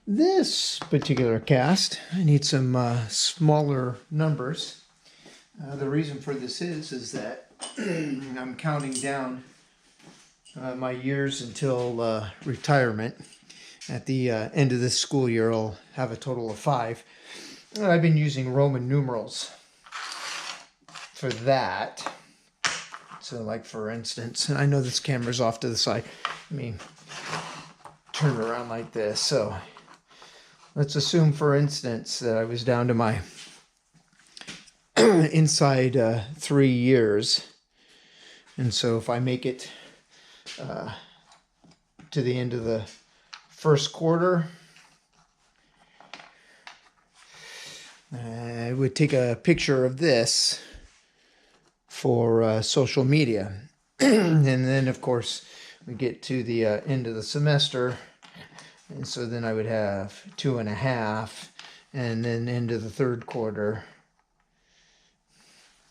This particular cast, I need some smaller numbers. The reason for this is that I'm counting down my years until retirement. At the end of this school year, I'll have a total of 5. I've been using Roman numerals for that. So like for instance, and I know this camera's off to the side. Let me turn it around like this. So let's assume, for instance, that I was down to my inside 3 years. And so if I make it to the end of the first quarter, I would take a picture of this for social media. And then, of course, we get to the end of the semester. And so then I would have 2.5. And then into the third quarter,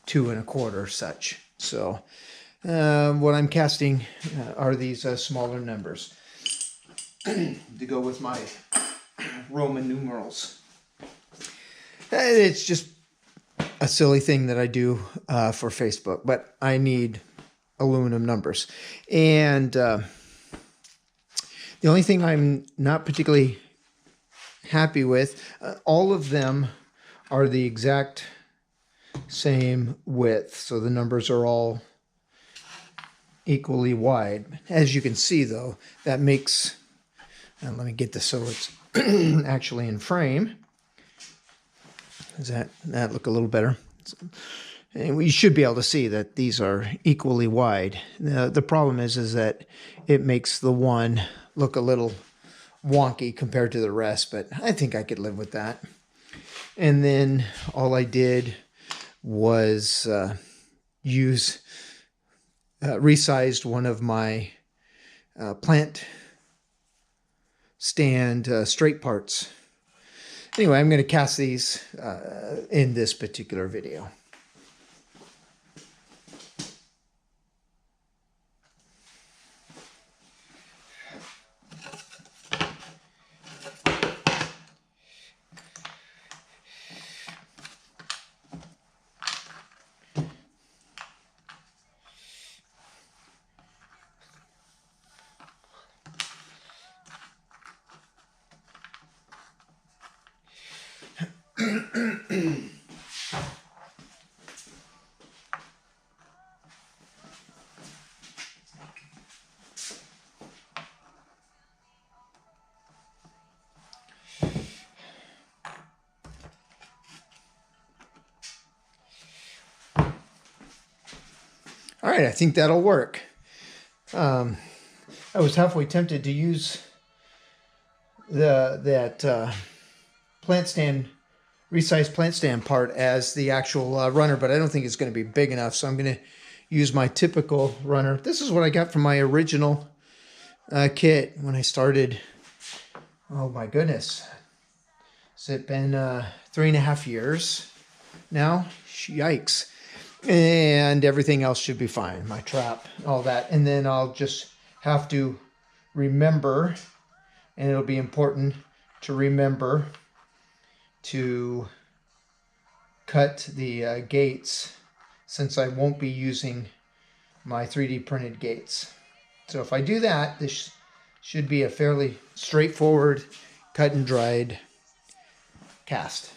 2.25, such. So what I'm casting are these smaller numbers to go with my Roman numerals. It's just a silly thing that I do for Facebook, but I need aluminum numbers. And the only thing I'm not particularly happy with, all of them are the exact same width, so the numbers are all equally wide. As you can see, though, that makes, and let me get this so it's actually in frame. Does that look a little better? And we should be able to see that these are equally wide. The problem is that it makes the one look a little wonky compared to the rest, but I think I could live with that. And then all I did was resized one of my plant stand straight parts. Anyway, I'm going to cast these in this particular video. All right, I think that'll work. I was halfway tempted to use that plant stand, resized plant stand part as the actual runner, but I don't think it's going to be big enough, so I'm going to use my typical runner. This is what I got from my original kit when I started. Oh my goodness. Has it been 3.5 years now? Yikes. And everything else should be fine. My trap, all that. And then I'll just have to remember, and it'll be important to remember to cut the gates, since I won't be using my 3D printed gates. So if I do that, this should be a fairly straightforward, cut and dried cast.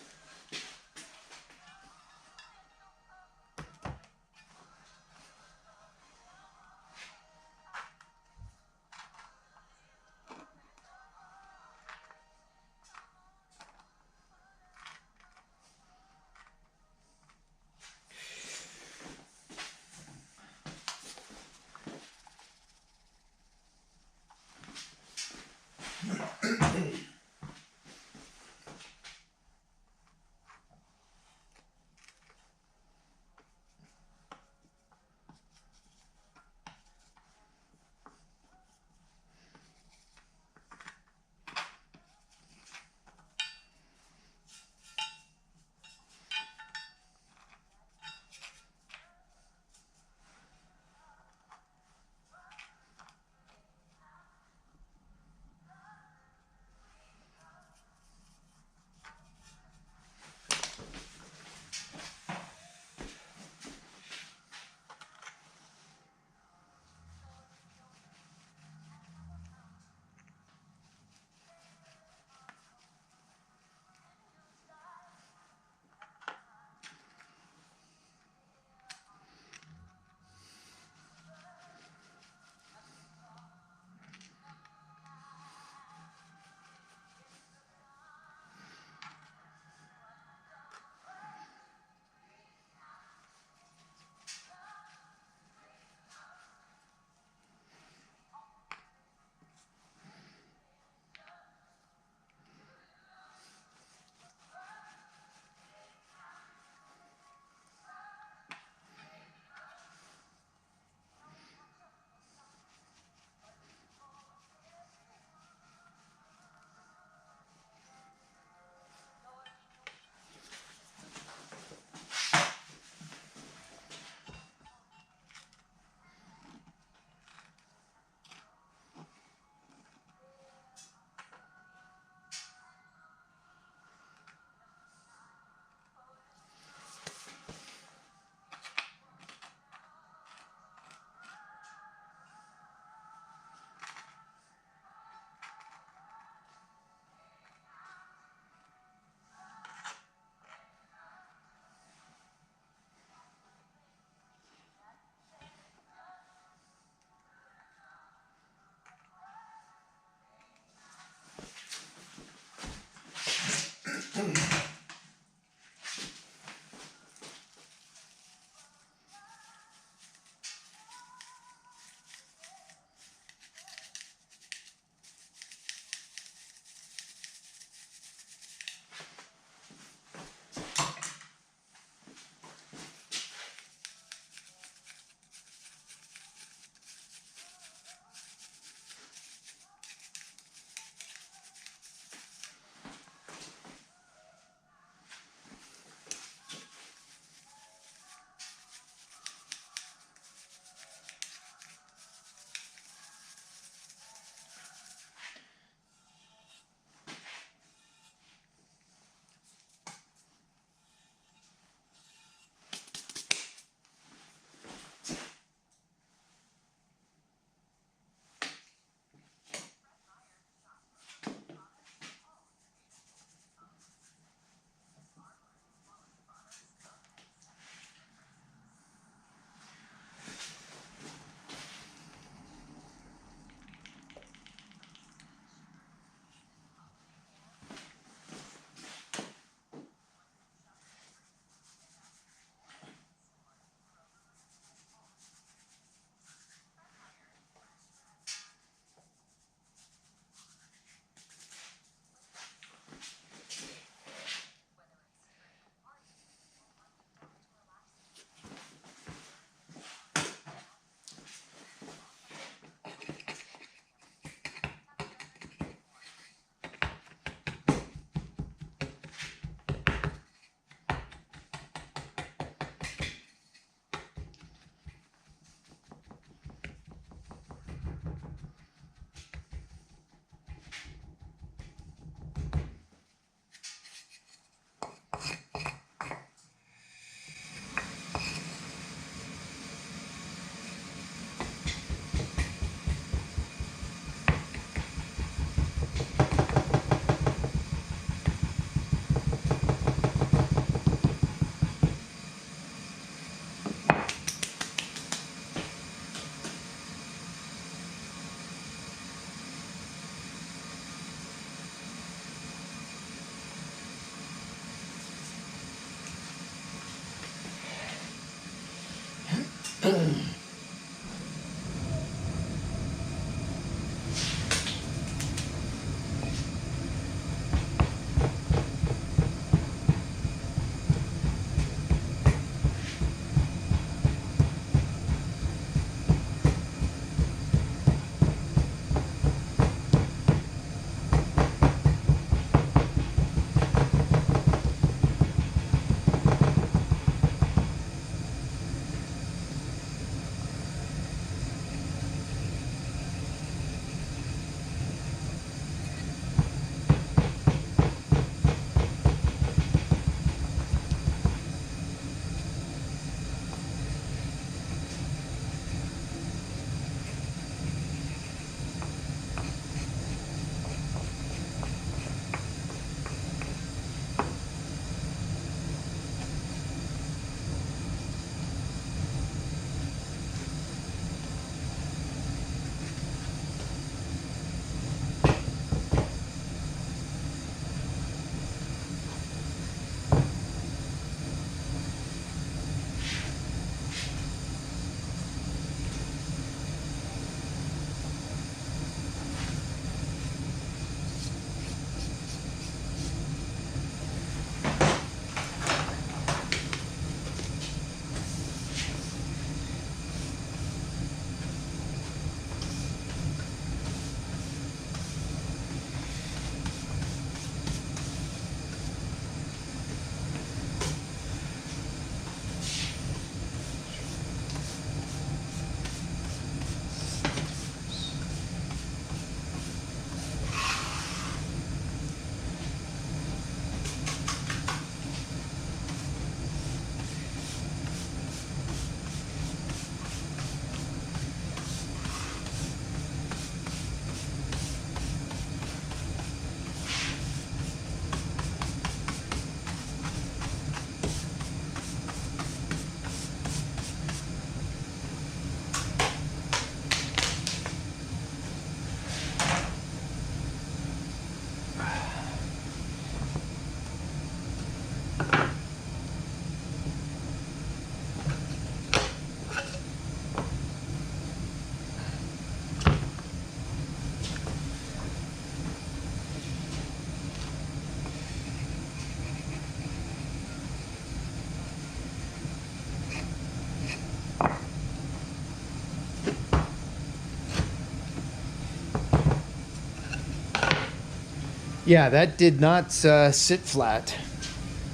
Yeah, that did not sit flat.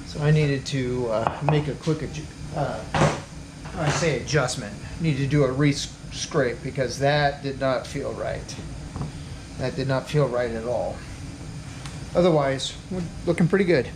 So I needed to make a quick I say adjustment. Need to do a re-scrape because that did not feel right. That did not feel right at all. Otherwise, we're looking pretty good.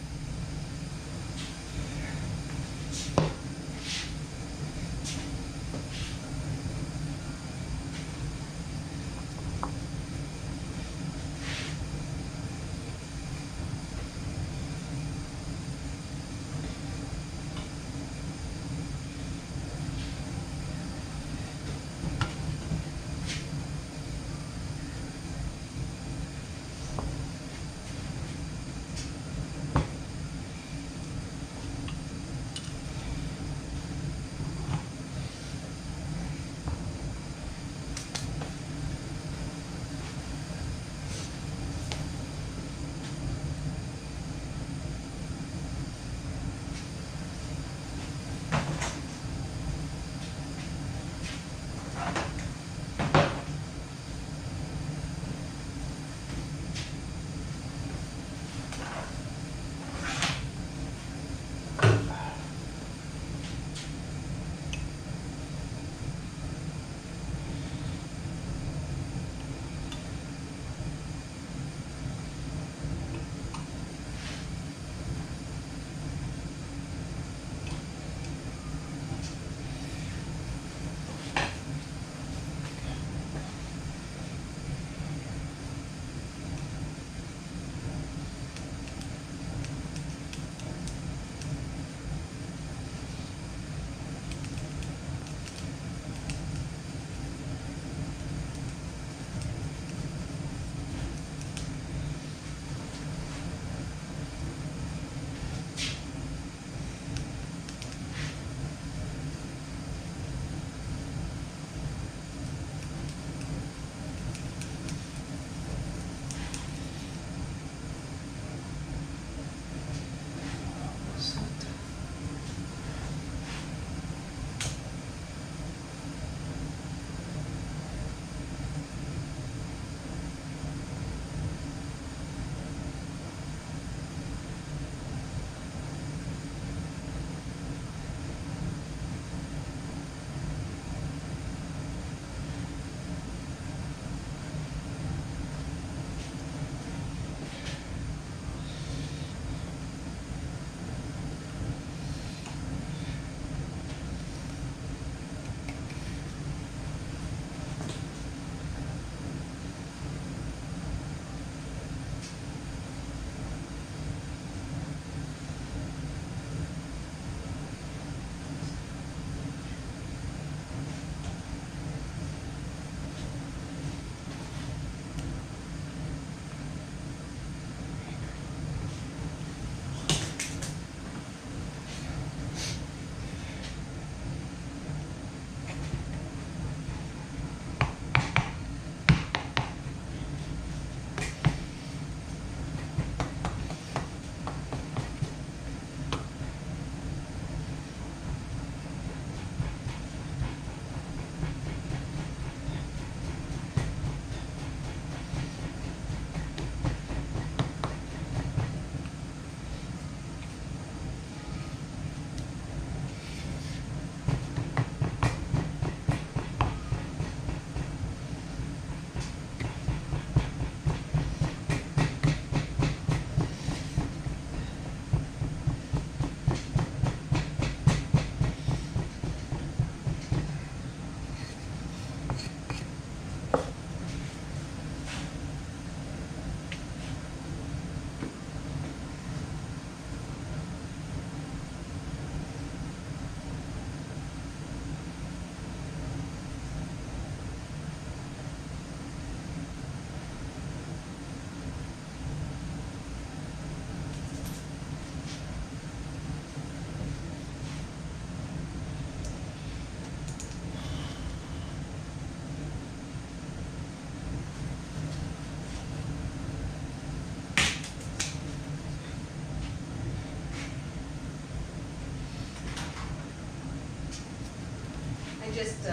just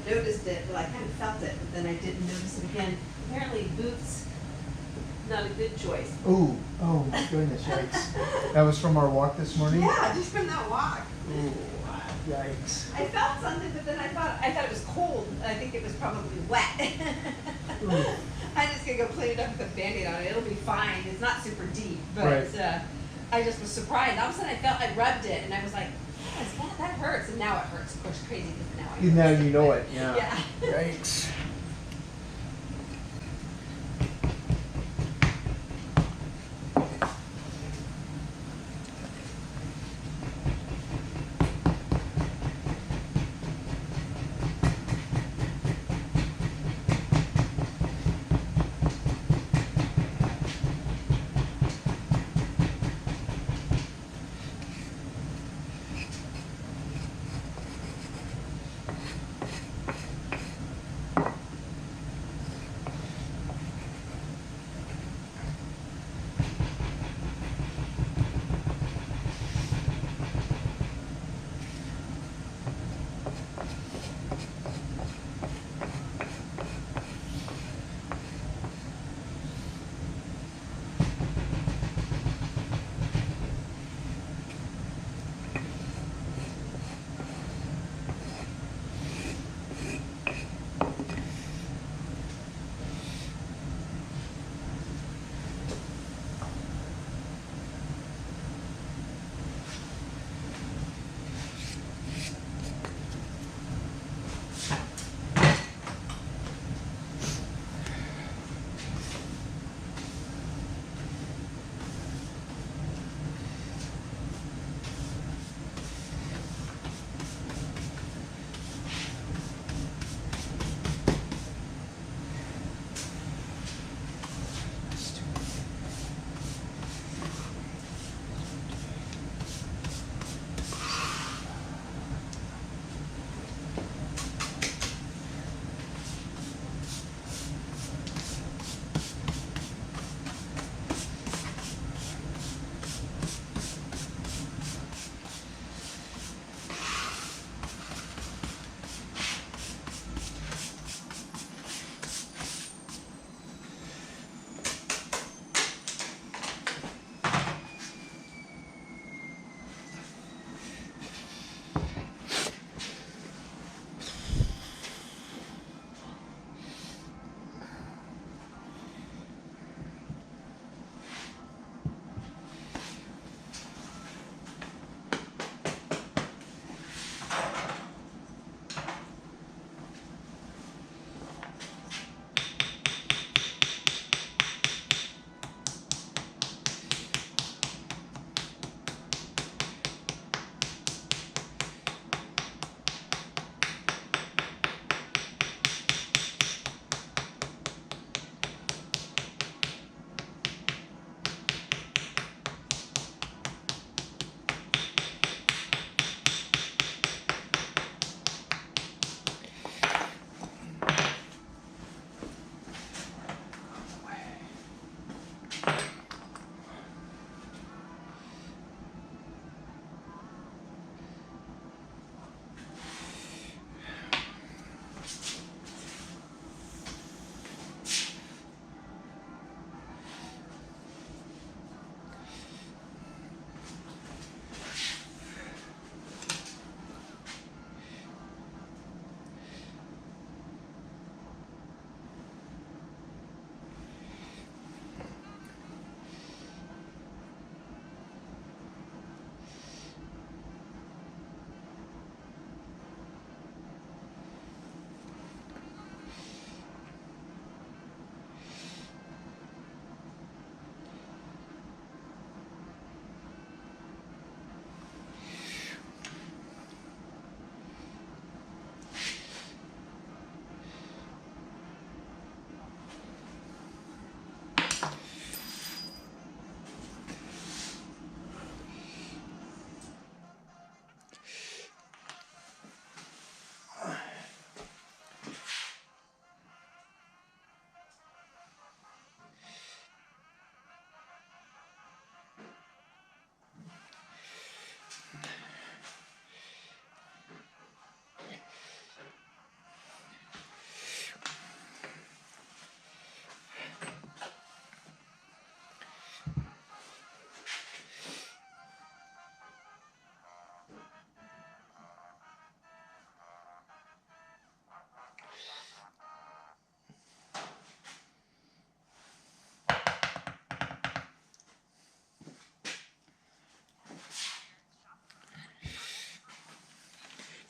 noticed it. Well, I kind of felt it, but then I didn't notice it again. Apparently boots not a good choice. Ooh, oh my goodness, yikes. That was from our walk this morning? Yeah, just from that walk. Ooh, yikes. I felt something, but then I thought it was cold. I think it was probably wet. Ooh. I'm just gonna go clean it up with a Band-Aid on it. It'll be fine. It's not super deep, but Right. I just was surprised. All of a sudden, I rubbed it, and I was like, yes, that hurts. And now it hurts. Of course, crazy because now I know. Now you know it, yeah. Yeah. Yikes.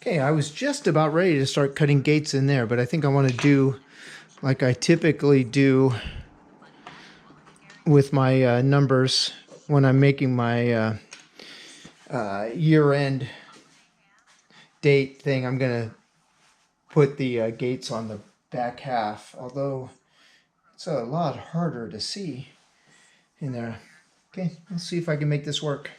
Okay, I was just about ready to start cutting gates in there, but I think I want to do like I typically do with my numbers when I'm making my year-end date thing. I'm going to put the gates on the back half, although it's a lot harder to see in there. Okay, let's see if I can make this work.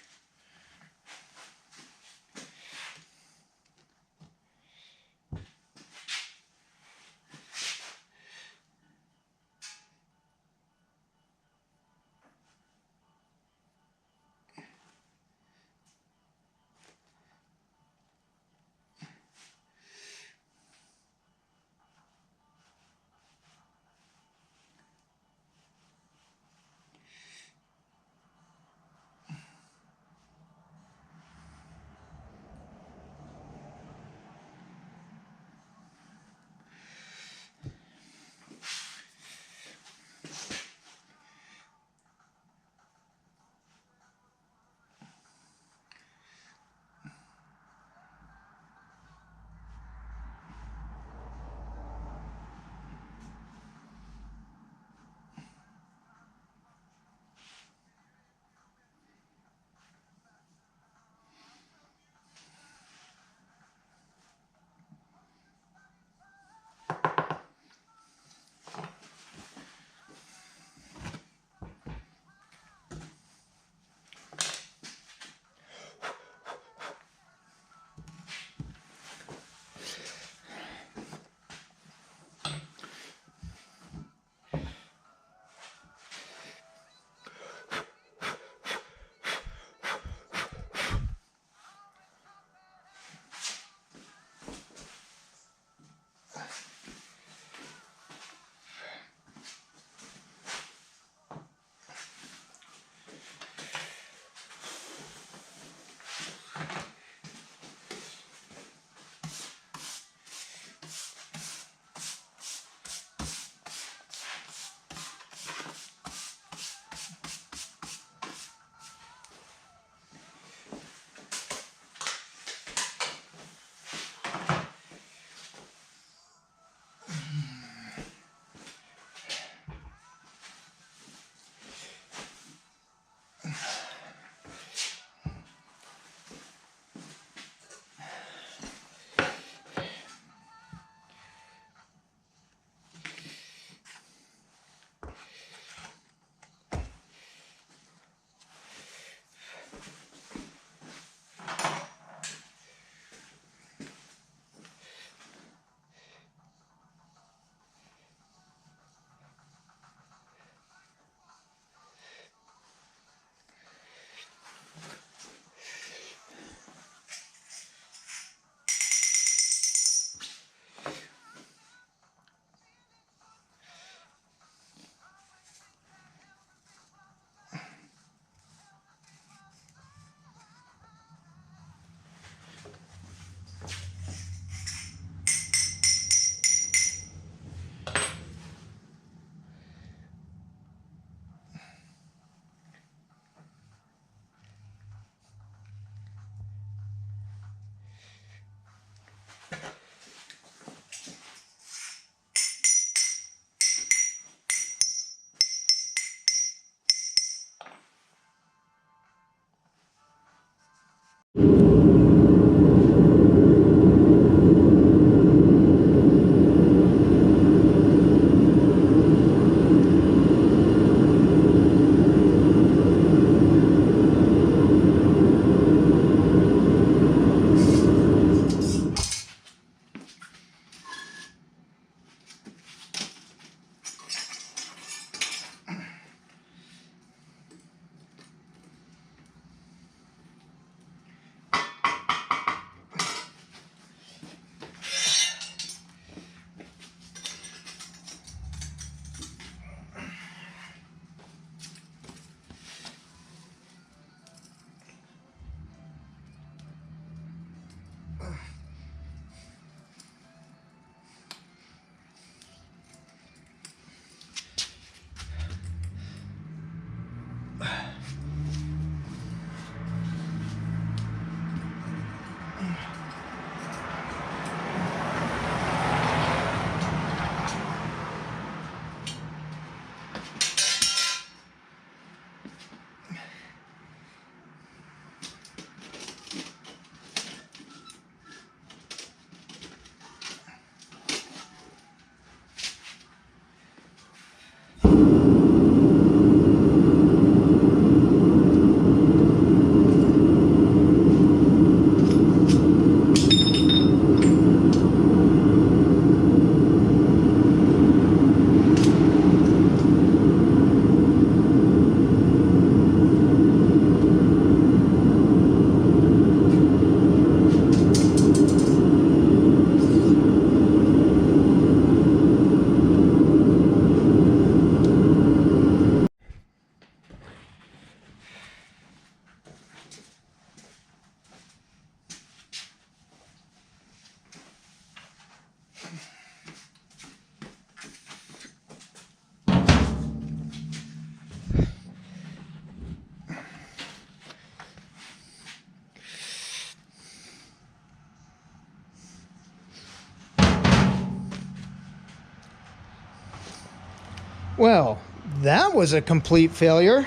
Well, that was a complete failure.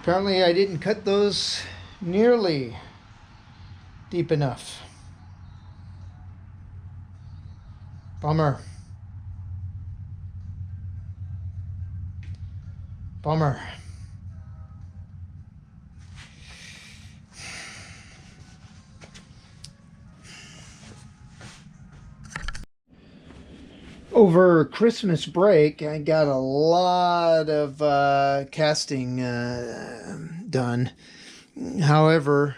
Apparently I didn't cut those nearly deep enough. Bummer. Bummer. Over Christmas break, I got a lot of casting done. However,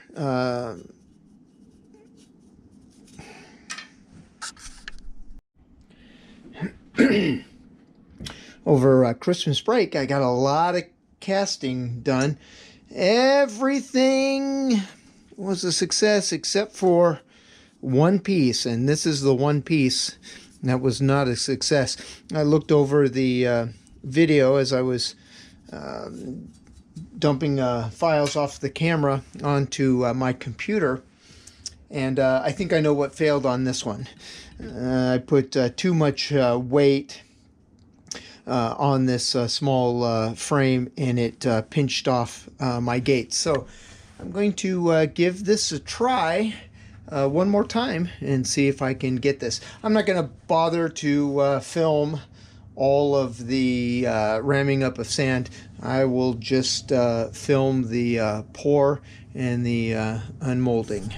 over Christmas break, I got a lot of casting done. Everything was a success except for one piece, and this is the one piece that was not a success. I looked over the video as I was dumping files off the camera onto my computer, and I think I know what failed on this one. I put too much weight on this small frame, and it pinched off my gates. So I'm going to give this a try one more time and see if I can get this. I'm not going to bother to film all of the ramming up of sand. I will just film the pour and the unmolding.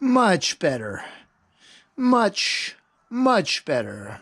Much better. Much, much better.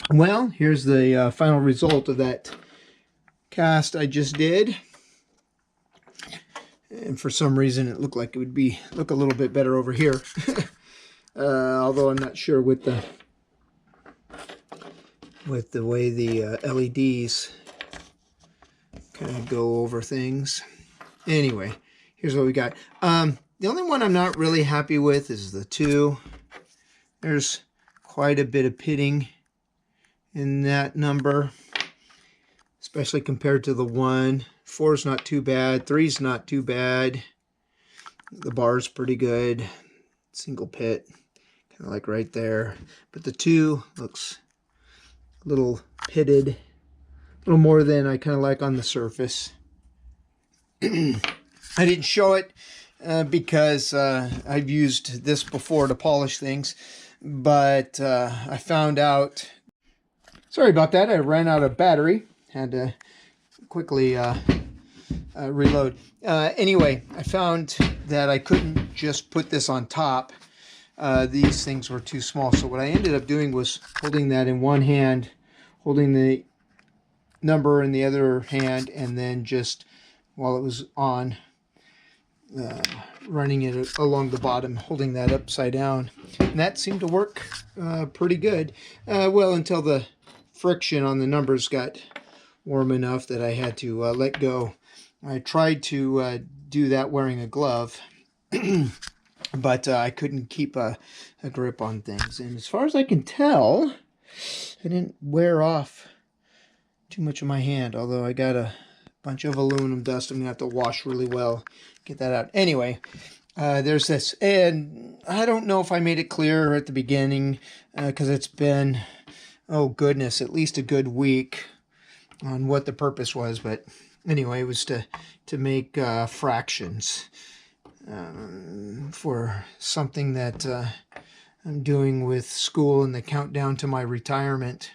Well, here's the final result of that cast I just did. And for some reason it looked like it would look a little bit better over here. Although I'm not sure with the way the LEDs kind of go over things. Anyway, here's what we got. The only one I'm not really happy with is the 2. There's quite a bit of pitting in that number, especially compared to the 1. 4 is not too bad. 3 is not too bad. The bar's pretty good. Single pit, kind of like right there. But the 2 looks a little pitted, a little more than I kind of like on the surface. I didn't show it because I've used this before to polish things, but I found out, sorry about that, I ran out of battery. Had to quickly reload. Anyway, I found that I couldn't just put this on top. These things were too small. So what I ended up doing was holding that in one hand, holding the number in the other hand, and then just while it was on, running it along the bottom, holding that upside down. And that seemed to work pretty good. Well, until the friction on the numbers got warm enough that I had to let go. I tried to do that wearing a glove, but I couldn't keep a grip on things. And as far as I can tell, I didn't wear off too much of my hand, although I got a bunch of aluminum dust I'm going to have to wash really well, get that out. Anyway, there's this. And I don't know if I made it clear at the beginning, because it's been, oh goodness, at least a good week on what the purpose was. But anyway, it was to make fractions for something that I'm doing with school and the countdown to my retirement.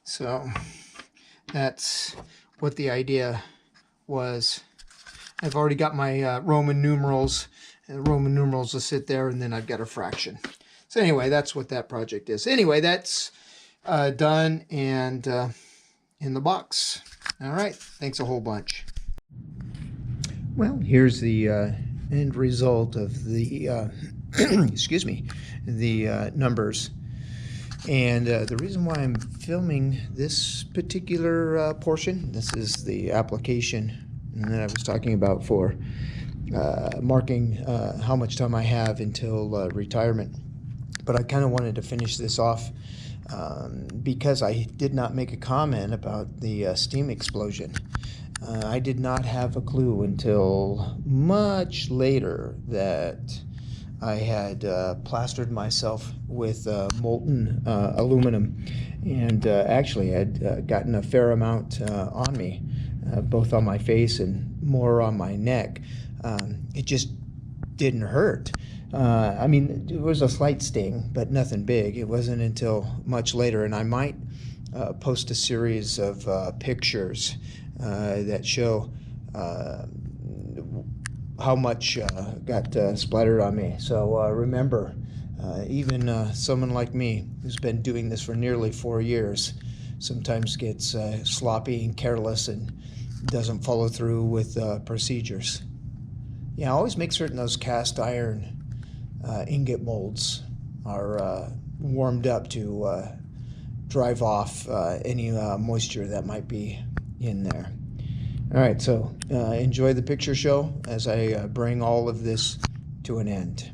So that's what the idea was. I've already got my Roman numerals, and the Roman numerals will sit there, and then I've got a fraction. So anyway, that's what that project is. Anyway, that's done and in the box. All right, thanks a whole bunch. Well, here's the end result of the excuse me, the numbers. And the reason why I'm filming this particular portion, this is the application that I was talking about for marking how much time I have until retirement. But I kind of wanted to finish this off because I did not make a comment about the steam explosion. I did not have a clue until much later that I had plastered myself with molten aluminum, and actually had gotten a fair amount on me, both on my face and more on my neck. It just didn't hurt. I mean, it was a slight sting, but nothing big. It wasn't until much later, and I might post a series of pictures that show how much got splattered on me. So remember, even someone like me who's been doing this for nearly 4 years sometimes gets sloppy and careless and doesn't follow through with procedures. Yeah, always make certain those cast iron ingot molds are warmed up to drive off any moisture that might be in there. All right, so enjoy the picture show as I bring all of this to an end.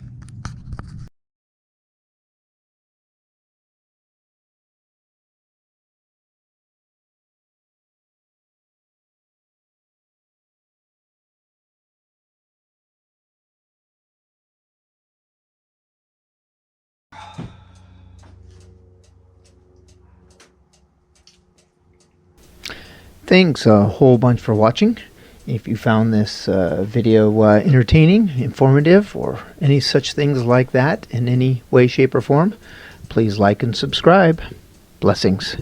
Thanks a whole bunch for watching. If you found this video entertaining, informative, or any such things like that in any way, shape, or form, please like and subscribe. Blessings.